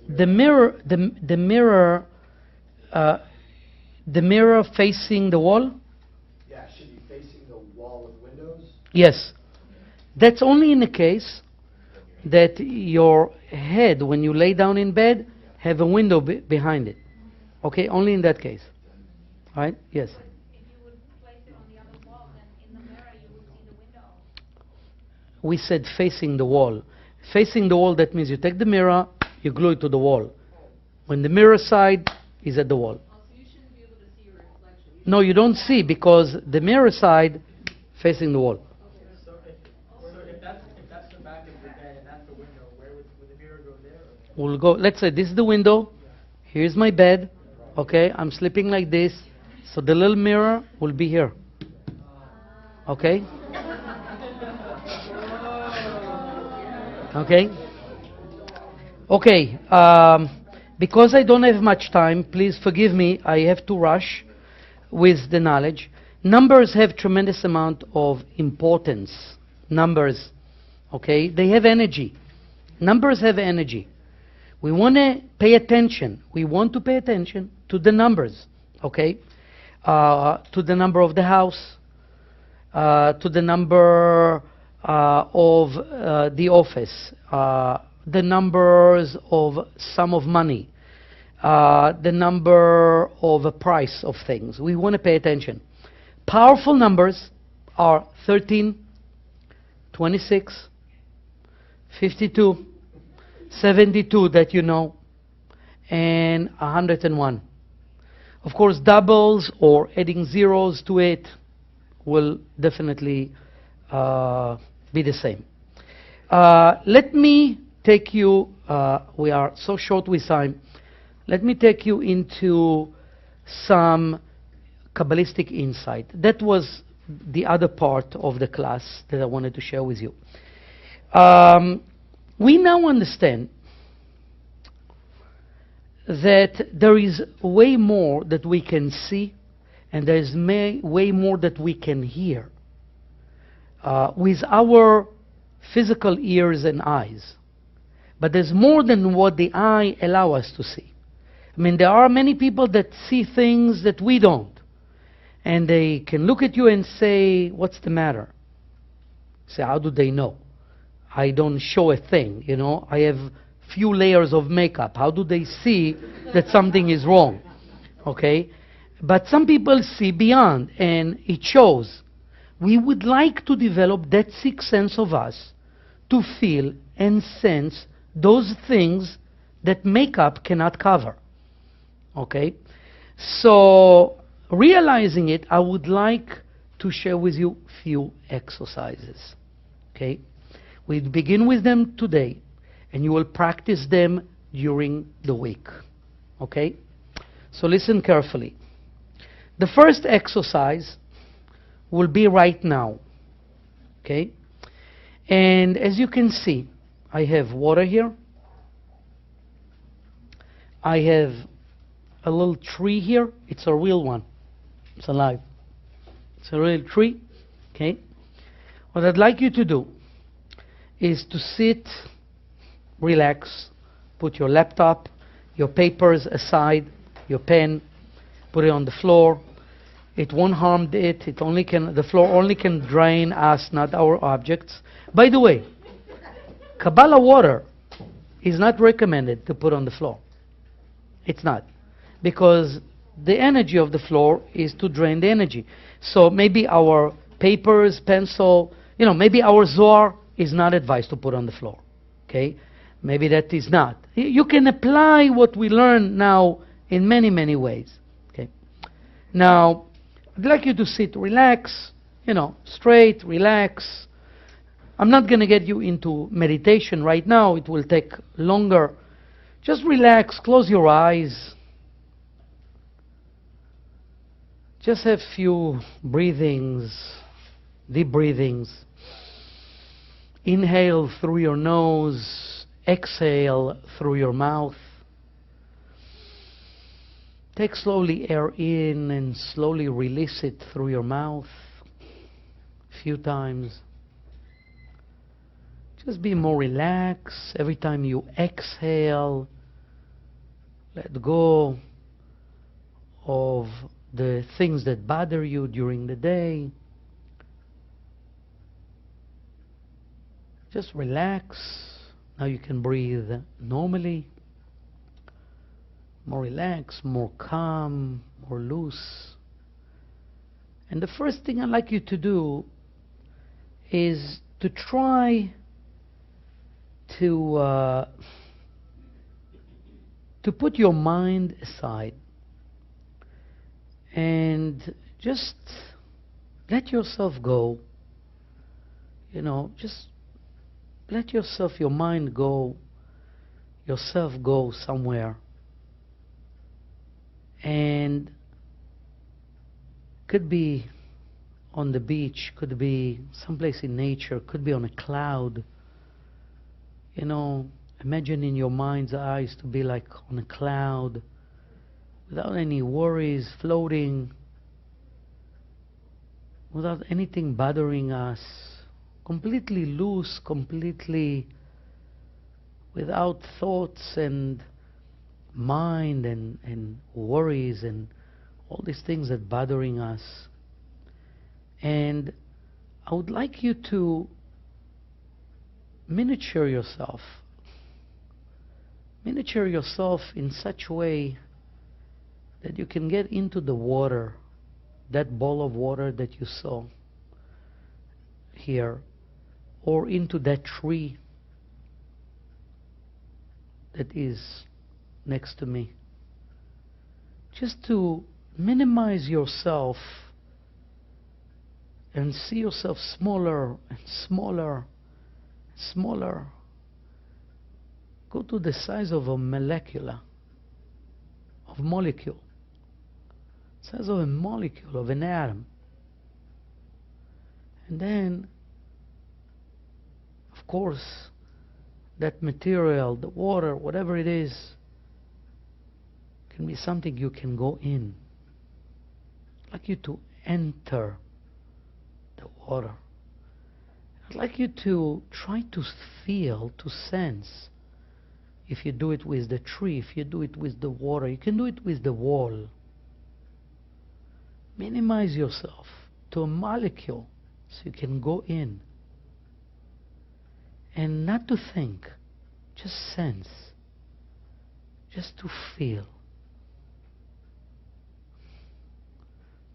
The mirror facing the wall? Yeah, should be facing the wall with windows? Yes. That's only in the case that your head, when you lay down in bed, have a window behind it. Okay, only in that case. Right? Yes. If you would place it on the other wall, then in the mirror you would see the window. We said facing the wall. Facing the wall, that means you take the mirror, you glue it to the wall. When the mirror side is at the wall. So you shouldn't be able to see your reflection. No, you don't see, because the mirror side facing the wall. So if that's the back of the bed and that's the window, where would the mirror go there? We'll go, let's say this is the window, here's my bed, okay, I'm sleeping like this, so the little mirror will be here. Okay? Okay? Okay, because I don't have much time, please forgive me, I have to rush with the knowledge. Numbers have tremendous amount of importance. Numbers, okay? They have energy. Numbers have energy. We want to pay attention. We want to pay attention to the numbers, okay? To the number of the house, to the number of the office, the numbers of sum of money, the number of a price of things. We want to pay attention. Powerful numbers are 13, 26, 52, 72 that you know, and 101. Of course, doubles or adding zeros to it will definitely be the same. Let me take you, we are so short with time, let me take you into some Kabbalistic insight. That was the other part of the class that I wanted to share with you. We now understand that there is way more that we can see, and there is way more that we can hear with our physical ears and eyes. But there's more than what the eye allows us to see. I mean, there are many people that see things that we don't. And they can look at you and say, what's the matter? Say, how do they know? I don't show a thing, you know. I have few layers of makeup. How do they see that something is wrong? Okay? But some people see beyond, and it shows. We would like to develop that sixth sense of us to feel and sense those things that makeup cannot cover. Okay? So, realizing it, I would like to share with you few exercises. Okay? We begin with them today, and you will practice them during the week. Okay? So listen carefully. The first exercise will be right now. Okay? And as you can see, I have water here. I have a little tree here. It's a real one. It's alive. It's a real tree. Okay? What I'd like you to do is to sit, relax, put your laptop, your papers aside, your pen, put it on the floor. It won't harm it. It only can, the floor only can drain us, not our objects. By the way, Kabbalah water is not recommended to put on the floor. It's not. Because the energy of the floor is to drain the energy. So maybe our papers, pencil, maybe our Zohar is not advised to put on the floor. Okay? Maybe that is not. You can apply what we learn now in many, many ways. Okay? Now, I'd like you to sit, relax, straight, relax. I'm not going to get you into meditation right now. It will take longer. Just relax, close your eyes. Just have few breathings, deep breathings. Inhale through your nose, exhale through your mouth. Take slowly air in and slowly release it through your mouth a few times. Just be more relaxed. Every time you exhale, let go of the things that bother you during the day. Just relax. Now you can breathe normally. More relaxed, more calm, more loose. And the first thing I'd like you to do is to try to put your mind aside and just let yourself go. Just let your mind go, yourself go somewhere. And could be on the beach, could be someplace in nature, could be on a cloud. Imagine in your mind's eyes to be like on a cloud, without any worries, floating, without anything bothering us, completely loose, completely without thoughts and mind and worries and all these things that bothering us. And I would like you to miniature yourself in such a way that you can get into the water, that ball of water that you saw here, or into that tree that is next to me. Just to minimize yourself and see yourself smaller and smaller, smaller. Go to the size of a molecule, size of a molecule, of an atom. And then, of course, that material, the water, whatever it is, can be something you can go in. I'd like you to enter the water. I'd like you to try to feel, to sense. If you do it with the tree, if you do it with the water, you can do it with the wall. Minimize yourself to a molecule so you can go in. And not to think, just sense, just to feel.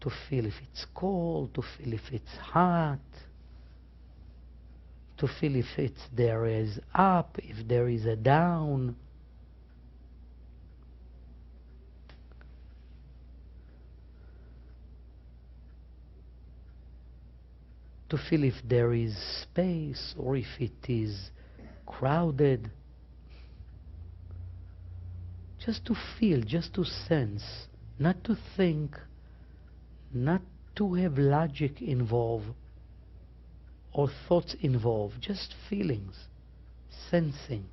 To feel if it's cold, to feel if it's hot, to feel if there is up, if there is a down. To feel if there is space or if it is crowded. Just to feel, just to sense, not to think, not to have logic involved or thoughts involved, just feelings, sensing.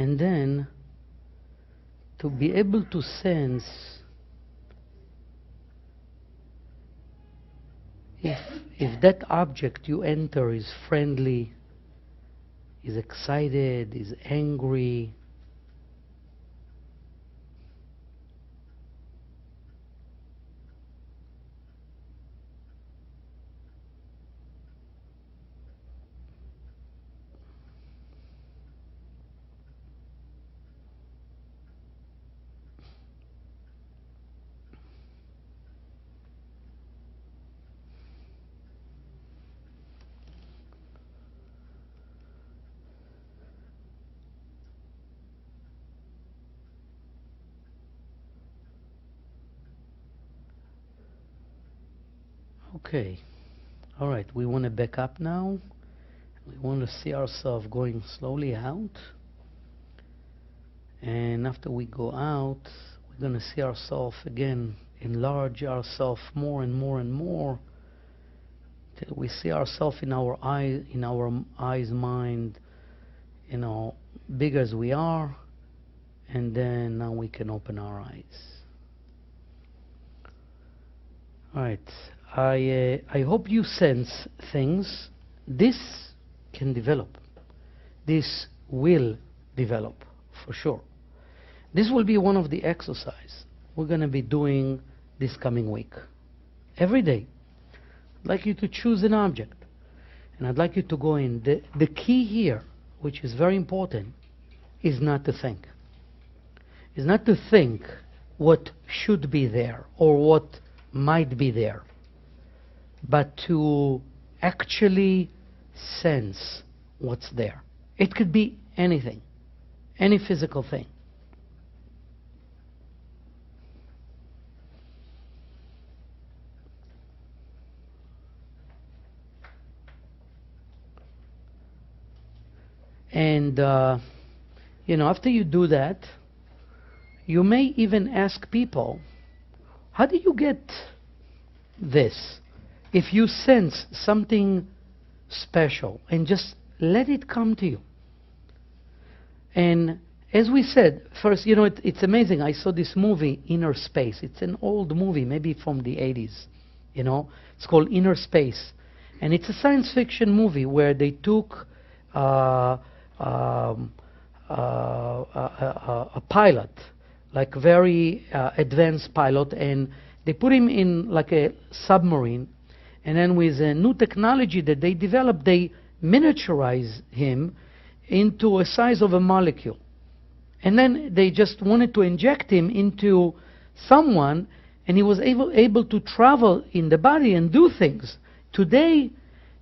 and then to be able to sense if that object you enter is friendly, is excited, is angry. Okay, all right, we want to back up now. We want to see ourselves going slowly out. And after we go out, we're going to see ourselves again, enlarge ourselves more and more and more, till we see ourselves in our eyes, mind, big as we are. And then now we can open our eyes. All right. I hope you sense things. This can develop. This will develop, for sure. This will be one of the exercises we're going to be doing this coming week. Every day, I'd like you to choose an object, and I'd like you to go in. The key here, which is very important, is not to think. Is not to think what should be there or what might be there, but to actually sense what's there. It could be anything, any physical thing. And, after you do that, you may even ask people, how do you get this? If you sense something special, and just let it come to you. And as we said, first, it's amazing. I saw this movie, Inner Space. It's an old movie, maybe from the 80s. It's called Inner Space. And it's a science fiction movie where they took a pilot, like very advanced pilot, and they put him in like a submarine. And then with a new technology that they developed, they miniaturize him into a size of a molecule. And then they just wanted to inject him into someone, and he was able to travel in the body and do things. Today,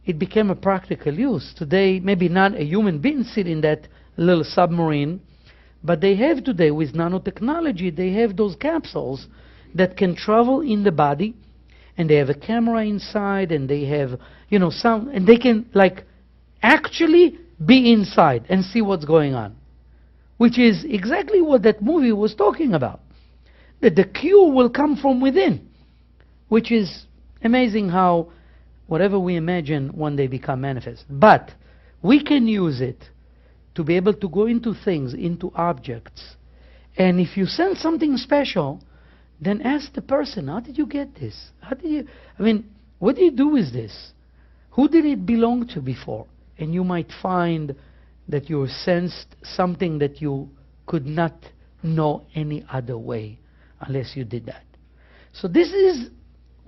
it became a practical use. Today, maybe not a human being sit in that little submarine, but they have today, with nanotechnology, they have those capsules that can travel in the body, and they have a camera inside, and they have, sound, and they can, actually be inside and see what's going on. Which is exactly what that movie was talking about. That the cure will come from within. Which is amazing how whatever we imagine one day become manifest. But we can use it to be able to go into things, into objects. And if you sense something special, then ask the person, how did you get this? What do you do with this? Who did it belong to before? And you might find that you sensed something that you could not know any other way unless you did that. So this is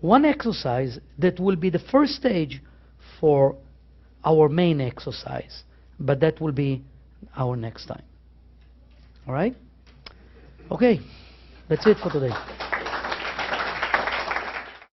one exercise that will be the first stage for our main exercise. But that will be our next time. All right? Okay. That's it for today.